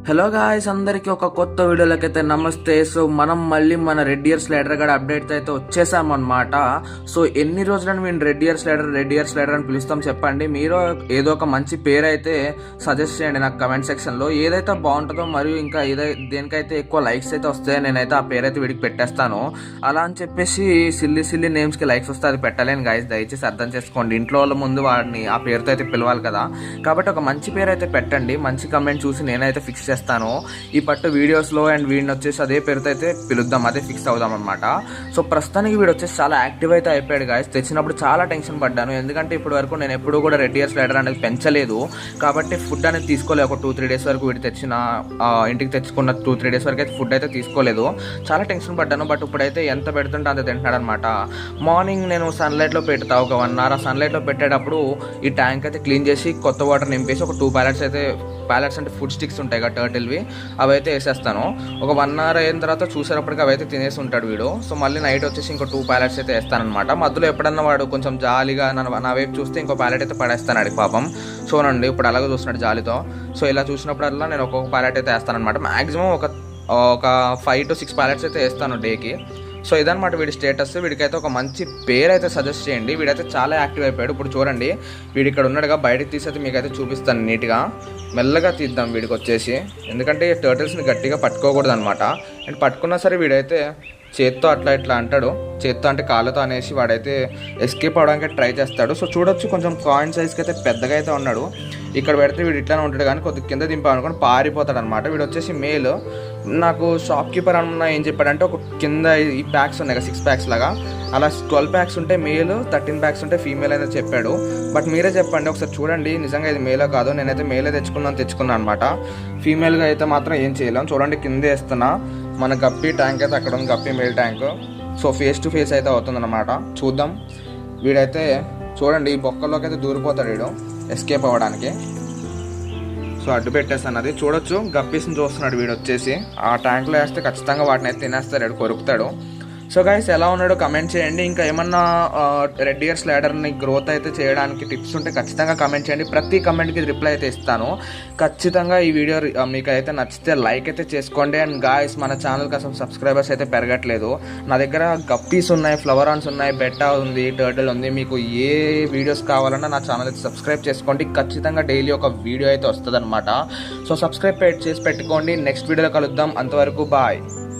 Hello guys, అందరికి ఒక కొత్త వీడియోలోకి అయితే నమస్తే. సో మనం మళ్ళీ మన రెడ్ ఇయర్ స్లైడర్ గడ అప్డేట్ అయితే వచ్చేసామన్నమాట. సో ఎన్ని రోజులని మేము రెడ్ ఇయర్ స్లైడర్ అని పిలుస్తాం చెప్పండి. మీరు ఏదో ఒక మంచి పేరు అయితే సజెస్ట్ చేయండి నాకు కమెంట్ సెక్షన్లో. ఏదైతే బాగుంటుందో మరియు ఇంకా దేనికైతే ఎక్కువ లైక్స్ అయితే వస్తాయో నేనైతే ఆ పేరు అయితే వీడికి పెట్టేస్తాను. అలా అని చెప్పేసి సిల్లీ నేమ్స్కి లైక్స్ వస్తే అది పెట్టలేను గాయస్, దయచేసి అర్థం చేసుకోండి. ఇంట్లో వాళ్ళ ముందు వాడిని ఆ పేరుతో అయితే పిలవాలి కదా, కాబట్టి ఒక మంచి పేరు అయితే పెట్టండి. మంచి కమెంట్ చూసి నేనైతే ఫిక్స్ చేస్తాను. ఈ పట్టు వీడియోస్లో అండ్ వీడిని వచ్చేసి అదే పేరుతో అయితే పిలుద్దాం, అదే ఫిక్స్ అవుదాం అనమాట. సో ప్రస్తుతానికి వీడు వచ్చేసి చాలా యాక్టివ్ అయితే అయిపోయాడు గాయస్. తెచ్చినప్పుడు చాలా టెన్షన్ పడ్డాను, ఎందుకంటే ఇప్పటి వరకు నేను ఎప్పుడు కూడా రెడ్ ఇయర్ స్లైడర్ అనేది పెంచలేదు కాబట్టి ఫుడ్ అనేది తీసుకోలేదు. ఒక 2-3 డేస్ వరకు వీడు తెచ్చిన ఇంటికి తెచ్చుకున్న 2-3 డేస్ వరకు అయితే ఫుడ్ అయితే తీసుకోలేదు. చాలా టెన్షన్ పడ్డాను. బట్ ఇప్పుడైతే ఎంత పెడుతుంటే అంత తింటున్నాడు అనమాట. మార్నింగ్ నేను సన్లైట్లో పెడతా, ఒక 1 hour సన్లైట్లో పెట్టేటప్పుడు ఈ ట్యాంక్ అయితే క్లీన్ చేసి కొత్త వాటర్ నింపేసి ఒక 2 pallets అయితే, ప్యాలెట్స్ అంటే ఫుడ్ స్టిక్స్ ఉంటాయి కదా టర్టిల్వి, అవి అయితే వేసేస్తాను. ఒక 1 hour అయిన తర్వాత చూసేటప్పటికి అవి అయితే తినేసి ఉంటాడు వీడు. సో మళ్ళీ నైట్ వచ్చేసి ఇంకో 2 pallets అయితే వేస్తానమాట. మధ్యలో ఎప్పుడన్నా వాడు కొంచెం జాలీగా నా వైపు చూస్తే ఇంకో ప్యాలెట్ అయితే పడేస్తాను అడిగి పాపం. చూడండి ఇప్పుడు అలాగే చూస్తున్నాడు జాలీతో. సో ఇలా చూసినప్పుడల్లా నేను ఒక్కొక్క ప్యాలెట్ అయితే వేస్తానమాట. మ్యాక్సిమం ఒక 5 to 6 pallets అయితే వేస్తాను డేకి. సో ఇదనమాట వీడి స్టేటస్. వీడికైతే ఒక మంచి పేరు అయితే సజెస్ట్ చేయండి. వీడైతే చాలా యాక్టివ్ అయిపోయాడు. ఇప్పుడు చూడండి వీడి ఇక్కడ ఉన్నాడుగా, బయటకు తీసి మీకైతే చూపిస్తాను. నీట్గా మెల్లగా తీద్దాం వీడికి వచ్చేసి, ఎందుకంటే టర్టిల్స్ని గట్టిగా పట్టుకోకూడదు అనమాట. అండ్ పట్టుకున్నా సరే వీడైతే చేత్తో ఇట్లా అంటాడు, చేత్తో అంటే కాళ్ళతో అనేసి వాడైతే ఎస్కేప్ అవడానికి ట్రై చేస్తాడు. సో చూడొచ్చు కొంచెం కాయిన్ సైజ్కి అయితే పెద్దగా అయితే ఉన్నాడు. ఇక్కడ పెడితే వీడు ఇట్లానే ఉంటాడు, కానీ కొద్దిగా కింద దింపామనుకోండి పారిపోతాడు అనమాట. వీడు వచ్చేసి మేల్. నాకు షాప్ కీపర్ అన్న ఏం చెప్పాడంటే ఒక కింద ఈ ప్యాక్స్ ఉన్నాయి కదా 6 packs లాగా, అలా 12 packs ఉంటే మేల్, 13 packs ఉంటే ఫీమేల్ అయితే చెప్పాడు. బట్ మీరే చెప్పండి ఒకసారి, చూడండి నిజంగా ఇది మేలో కాదో. నేనైతే మేలే తెచ్చుకున్నాను అనమాట. ఫీమేల్గా అయితే మాత్రం ఏం చేయలేం. చూడండి కింద వేస్తున్నా, మన గప్పి ట్యాంక్ అయితే అక్కడ ఉంది, guppy male tank. So face to face అయితే అవుతుందన్నమాట. చూద్దాం. వీడైతే చూడండి ఈ బొక్కల్లోకి అయితే దూరిపోతాడు వీడు ఎస్కేప్ అవ్వడానికి. సో అడ్డు పెట్టేస్తాను, అది చూడొచ్చు. గప్పీస్ని చూస్తున్నాడు వీడు వచ్చేసి. ఆ ట్యాంక్లో వేస్తే ఖచ్చితంగా వాటిని అయితే తినేస్తాడు, కొరుకుతాడు. సో గైస్ ఎలా ఉన్నాడో కమెంట్ చేయండి. ఇంకా ఏమన్నా రెడ్ ఇయర్ స్లైడర్ని గ్రోత్ అయితే చేయడానికి టిప్స్ ఉంటే ఖచ్చితంగా కమెంట్ చేయండి. ప్రతి కమెంట్కి రిప్లై అయితే ఇస్తాను ఖచ్చితంగా. ఈ వీడియో మీకు అయితే నచ్చితే లైక్ అయితే చేసుకోండి. అండ్ గాయస్ మన ఛానల్కి అసలు సబ్స్క్రైబర్స్ అయితే పెరగట్లేదు. నా దగ్గర గప్పీస్ ఉన్నాయి, ఫ్లవర్ ఆన్స్ ఉన్నాయి, బెట్టా ఉంది, టర్టిల్ ఉంది. మీకు ఏ వీడియోస్ కావాలన్నా నా ఛానల్ అయితే సబ్స్క్రైబ్ చేసుకోండి. ఖచ్చితంగా డైలీ ఒక వీడియో అయితే వస్తుంది అనమాట. సో సబ్స్క్రైబ్ చేసి పెట్టుకోండి. నెక్స్ట్ వీడియోలో కలుద్దాం. అంతవరకు బాయ్.